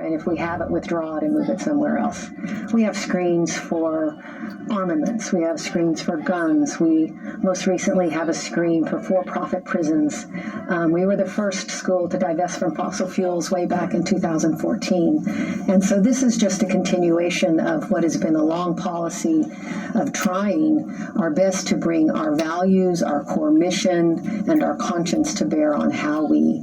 and if we have it, withdraw it and move it somewhere else. We have screens for armaments. We have screens for guns. We most recently have a screen for-profit prisons. We were the first school to divest from fossil fuels way back in 2014. And so this is just a continuation of what has been a long policy of trying our best to bring our values, our core mission, and our conscience to bear on how we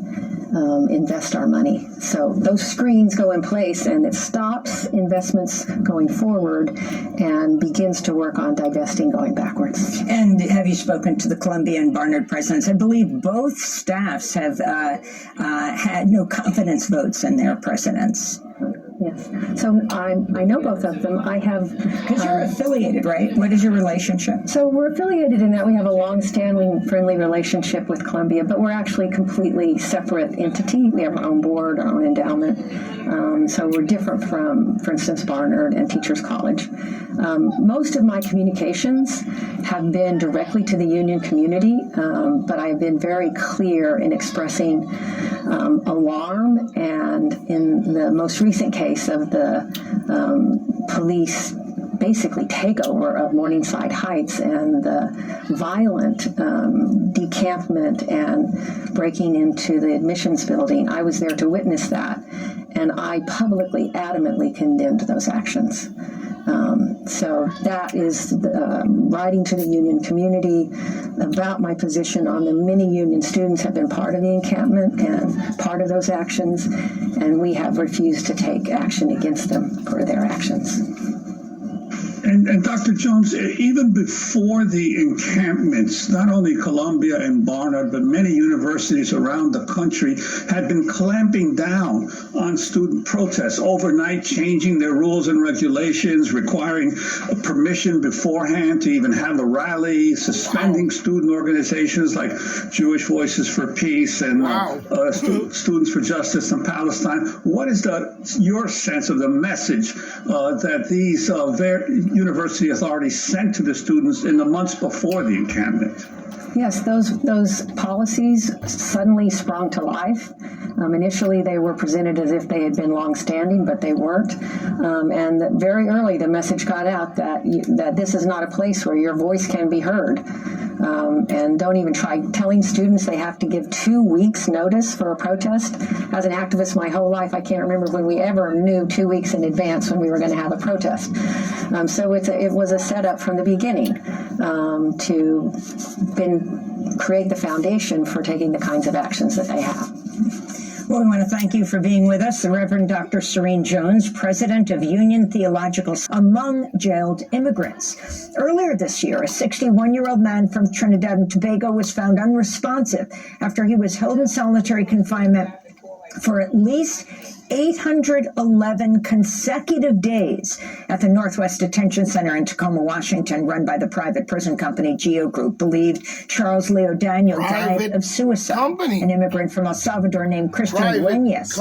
invest our money. So those screens go in place, and it stops investments going forward and begins to work on divesting going backwards. And have you spoken to the Columbia and Barnard presidents? I believe both staffs have had no confidence votes in their presidents. Yes. So I know both of them. I have... Because you're affiliated, right? What is your relationship? So we're affiliated in that we have a long-standing friendly relationship with Columbia, but we're actually a completely separate entity. We have our own board, our own endowment. So we're different from, for instance, Barnard and Teachers College. Most of my communications have been directly to the union community, but I've been very clear in expressing alarm, and in the most recent case of the police basically takeover of Morningside Heights and the violent decampment and breaking into the admissions building, I was there to witness that, and I publicly, adamantly condemned those actions. So that is writing to the union community about my position on the many union students have been part of the encampment and part of those actions, and we have refused to take action against them for their actions. And Dr. Jones, even before the encampments, not only Columbia and Barnard, but many universities around the country had been clamping down on student protests, overnight changing their rules and regulations, requiring permission beforehand to even have a rally, suspending student organizations like Jewish Voices for Peace and Students for Justice in Palestine. What is your sense of the message that these university authorities sent to the students in the months before the encampment? Yes, those policies suddenly sprung to life. Initially, they were presented as if they had been long-standing, but they weren't. And very early, the message got out that this is not a place where your voice can be heard. And don't even try telling students they have to give 2 weeks notice for a protest. As an activist my whole life, I can't remember when we ever knew 2 weeks in advance when we were going to have a protest. So it was a setup from the beginning to create the foundation for taking the kinds of actions that they have. Well, we want to thank you for being with us, the Reverend Dr. Serene Jones, president of Union Theological among jailed immigrants. Earlier this year, a 61-year-old man from Trinidad and Tobago was found unresponsive after he was held in solitary confinement for at least 811 consecutive days at the Northwest Detention Center in Tacoma, Washington, run by the private prison company Geo Group, believed Charles Leo Daniel died of suicide. An immigrant from El Salvador named Christian Dueñas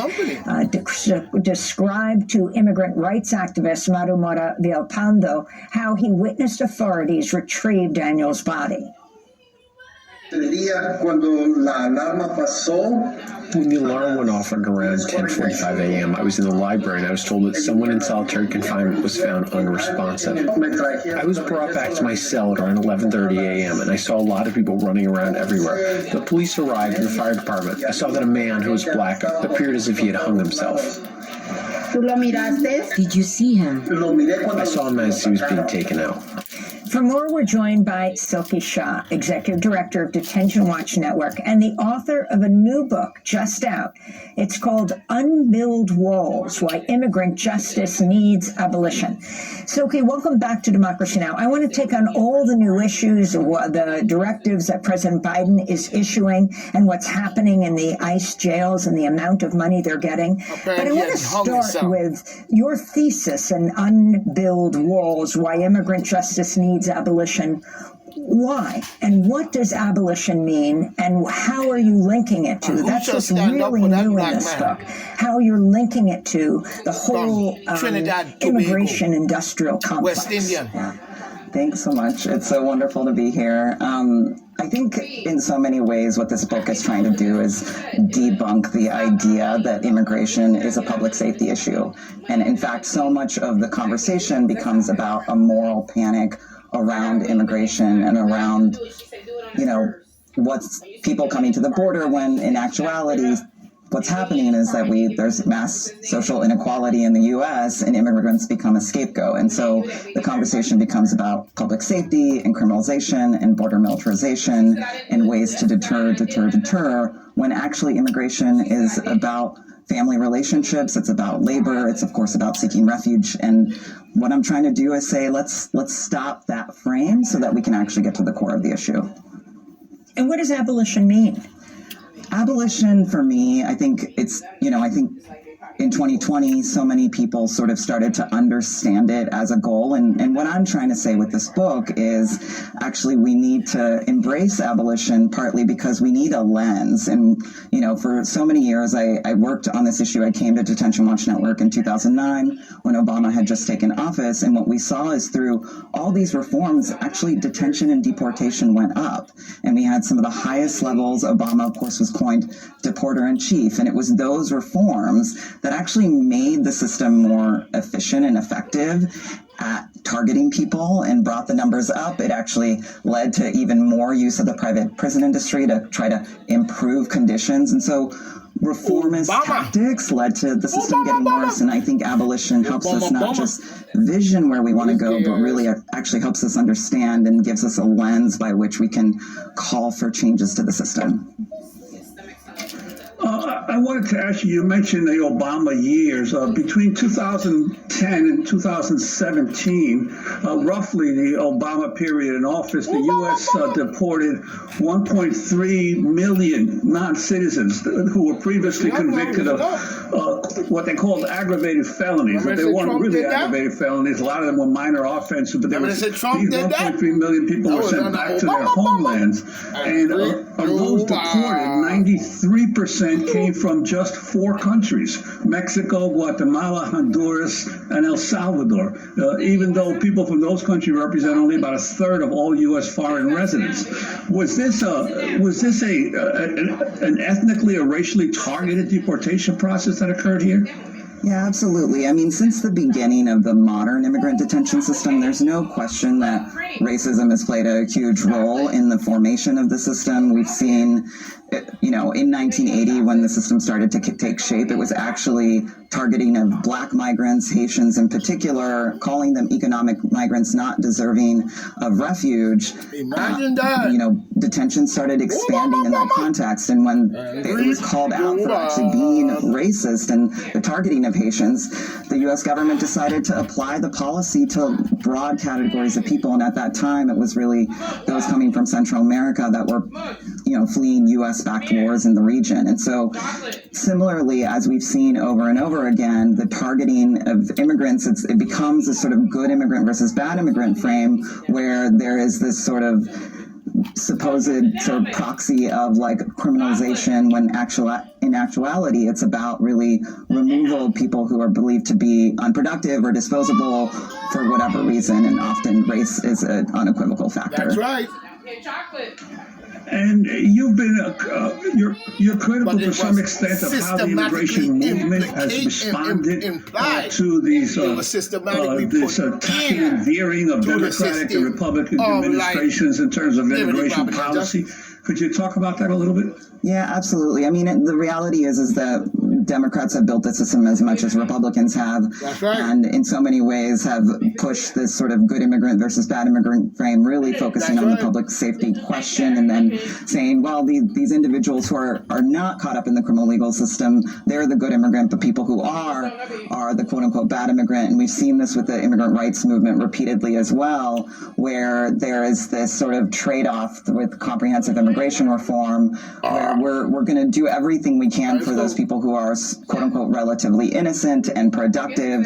described to immigrant rights activist Maru Mora Villalpando how he witnessed authorities retrieve Daniel's body. When the alarm went off at around 10:45 a.m., I was in the library and I was told that someone in solitary confinement was found unresponsive. I was brought back to my cell at around 11:30 a.m. and I saw a lot of people running around everywhere. The police arrived and the fire department. I saw that a man who was black appeared as if he had hung himself. Did you see him? I saw him as he was being taken out. For more, we're joined by Silky Shah, Executive Director of Detention Watch Network and the author of a new book just out. It's called Unbuild Walls, Why Immigrant Justice Needs Abolition. Silky, welcome back to Democracy Now! I want to take on all the new issues, the directives that President Biden is issuing and what's happening in the ICE jails and the amount of money they're getting. But I want to start with your thesis in Unbuild Walls, Why Immigrant Justice Needs Abolition. Why? And what does abolition mean? And how are you linking it to? That's what's really new in this book. How you're linking it to the whole immigration industrial complex. West Indian. Thanks so much. It's so wonderful to be here. I think in so many ways what this book is trying to do is debunk the idea that immigration is a public safety issue. And in fact, so much of the conversation becomes about a moral panic around immigration and around, what's people coming to the border, when in actuality, what's happening is that there's mass social inequality in the U.S. and immigrants become a scapegoat. And so the conversation becomes about public safety and criminalization and border militarization and ways to deter, when actually immigration is about family relationships. It's about labor. It's, of course, about seeking refuge. And what I'm trying to do is say, let's stop that frame so that we can actually get to the core of the issue. And what does abolition mean? Abolition, for me, I think it's, I think in 2020, so many people sort of started to understand it as a goal. And what I'm trying to say with this book is actually we need to embrace abolition, partly because we need a lens. And, for so many years, I worked on this issue. I came to Detention Watch Network in 2009 when Obama had just taken office. And what we saw is through all these reforms, actually detention and deportation went up. And we had some of the highest levels. Obama, of course, was coined deporter-in-chief. And it was those reforms that actually made the system more efficient and effective at targeting people and brought the numbers up. It actually led to even more use of the private prison industry to try to improve conditions. And so reformist tactics led to the system getting worse. And I think abolition helps us not just vision where we want to go, but really actually helps us understand and gives us a lens by which we can call for changes to the system. I wanted to ask you mentioned the Obama years. Between 2010 and 2017, roughly the Obama period in office, the U.S. deported 1.3 million non-citizens who were previously convicted of what they called aggravated felonies. But they weren't really aggravated felonies. A lot of them were minor offenses, but these 1.3 million people were sent back to their homelands. And of those deported, 93% came from just 4 countries: Mexico, Guatemala, Honduras, and El Salvador, even though people from those countries represent only about a third of all U.S. foreign residents. Was this an ethnically or racially targeted deportation process that occurred here? Yeah, absolutely. I mean, since the beginning of the modern immigrant detention system, there's no question that racism has played a huge role in the formation of the system. We've seen, in 1980, when the system started to take shape, it was actually targeting of Black migrants, Haitians in particular, calling them economic migrants not deserving of refuge. Imagine that. Detention started expanding in that context. And when it was called out for actually being racist and the targeting of Haitians, the U.S. government decided to apply the policy to broad categories of people. And at that time, it was really those coming from Central America that were, fleeing U.S.-backed wars in the region. And so similarly, as we've seen over and over again, the targeting of immigrants, it becomes a sort of good immigrant versus bad immigrant frame where there is this sort of supposed sort of proxy of like criminalization when in actuality it's about really removal of people who are believed to be unproductive or disposable for whatever reason, and often race is an unequivocal factor. That's right. And you've been you're critical to some extent of how the immigration movement has responded to these this attacking and veering of Democratic and Republican administrations in terms of immigration policy. Could you talk about that a little bit? Yeah, absolutely. I mean, the reality is that Democrats have built the system as much as Republicans have. That's right. And in so many ways have pushed this sort of good immigrant versus bad immigrant frame, really focusing on the public safety question and then saying, well, these individuals who are not caught up in the criminal legal system, they're the good immigrant, but people who are the quote unquote bad immigrant. And we've seen this with the immigrant rights movement repeatedly as well, where there is this sort of trade-off with comprehensive immigration reform, where we're going to do everything we can for those people who are quote unquote relatively innocent and productive,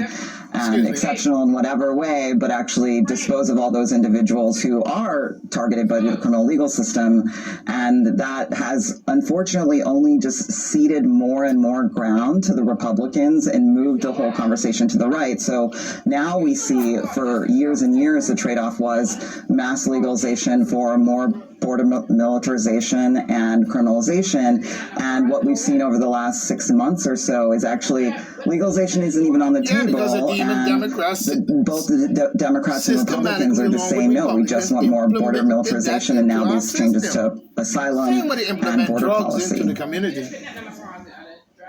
and exceptional in whatever way, but actually dispose of all those individuals who are targeted by the criminal legal system. And that has unfortunately only just ceded more and more ground to the Republicans and moved the whole conversation to the right. So now we see for years and years the trade-off was mass legalization for more border militarization and criminalization. And what we've seen over the last 6 months or so is actually legalization isn't even on the table. Because And Democrats, both the Democrats and Republicans are just saying, no, we just want more border militarization, and now these changes to asylum and border policy. into the community.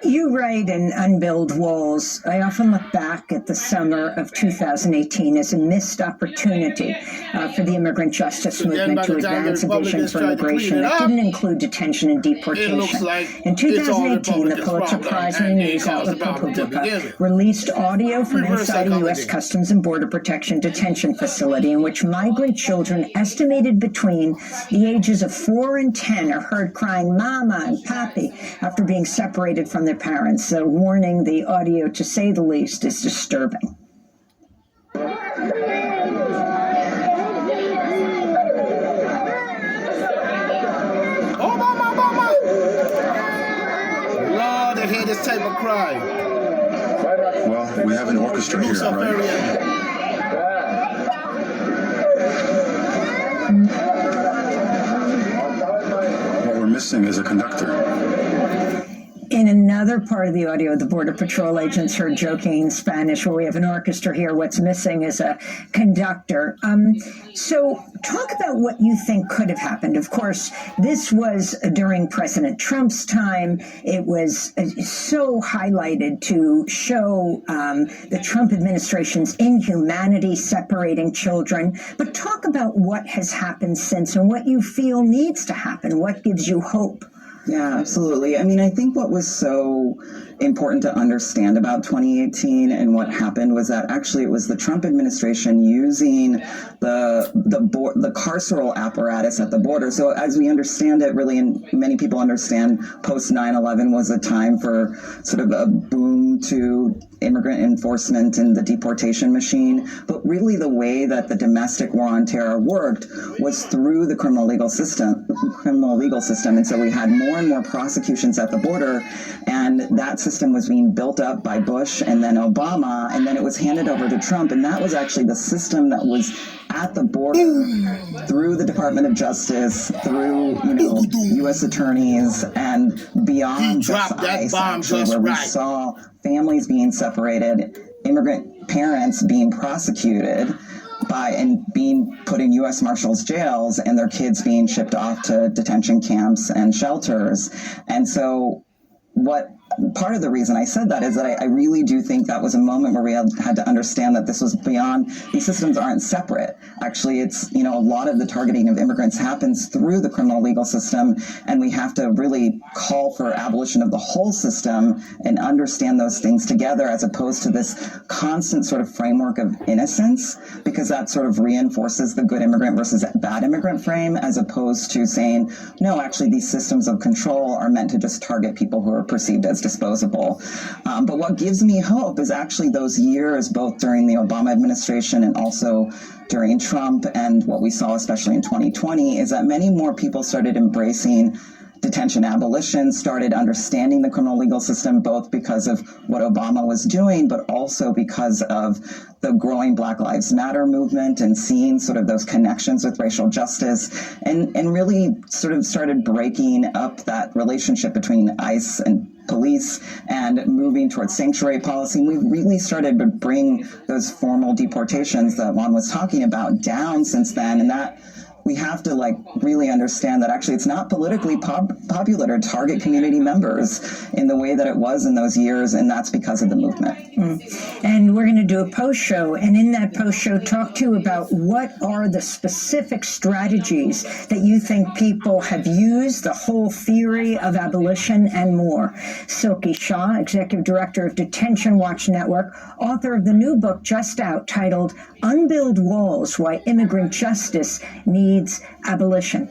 You write in Unbuild Walls, I often look back at the summer of 2018 as a missed opportunity for the immigrant justice movement to advance a vision for immigration that didn't include detention and deportation. In 2018, the Pulitzer Prize-winning news outlet ProPublica released audio from inside a U.S. Customs and Border Protection detention facility in which migrant children estimated between the ages of 4 and 10 are heard crying "Mama" and "Papi" after being separated from their parents. So, warning, the audio, to say the least, is disturbing. Obama! Lord, I hear this type of cry. Well, we have an orchestra here, right? What we're missing is a conductor. In another part of the audio, the Border Patrol agents heard joking in Spanish, where we have an orchestra here. What's missing is a conductor. So talk about what you think could have happened. Of course, this was during President Trump's time. It was so highlighted to show the Trump administration's inhumanity separating children. But talk about what has happened since and what you feel needs to happen. What gives you hope? Yeah, absolutely. I mean, I think what was so important to understand about 2018 and what happened was that actually it was the Trump administration using the carceral apparatus at the border. So as we understand it, really, and many people understand, post 9/11 was a time for sort of a boom to immigrant enforcement and the deportation machine. But really the way that the domestic war on terror worked was through the criminal legal system. And so we had more and more prosecutions at the border, and that system was being built up by Bush and then Obama, and then it was handed over to Trump. And that was actually the system that was at the border through the Department of Justice, through, U.S. attorneys, and beyond just ICE, actually, where we saw families being separated, immigrant parents being prosecuted and being put in U.S. Marshals jails, and their kids being shipped off to detention camps and shelters. And so part of the reason I said that is that I really do think that was a moment where we had to understand that this was beyond, these systems aren't separate. Actually, it's, a lot of the targeting of immigrants happens through the criminal legal system, and we have to really call for abolition of the whole system and understand those things together, as opposed to this constant sort of framework of innocence, because that sort of reinforces the good immigrant versus bad immigrant frame, as opposed to saying, no, actually these systems of control are meant to just target people who are perceived as disposable. But what gives me hope is actually those years, both during the Obama administration and also during Trump, and what we saw especially in 2020, is that many more people started embracing detention abolition, started understanding the criminal legal system, both because of what Obama was doing, but also because of the growing Black Lives Matter movement and seeing sort of those connections with racial justice, and really sort of started breaking up that relationship between ICE and police and moving towards sanctuary policy. And we really started to bring those formal deportations that Juan was talking about down since then. And that we have to really understand that actually it's not politically popular to target community members in the way that it was in those years, and that's because of the movement. And we're going to do a post show, and in that post show talk to you about what are the specific strategies that you think people have used, the whole theory of abolition, and more. Silky Shah, Executive Director of Detention Watch Network, author of the new book just out titled Unbuild Walls: Why Immigrant Justice Needs Abolition.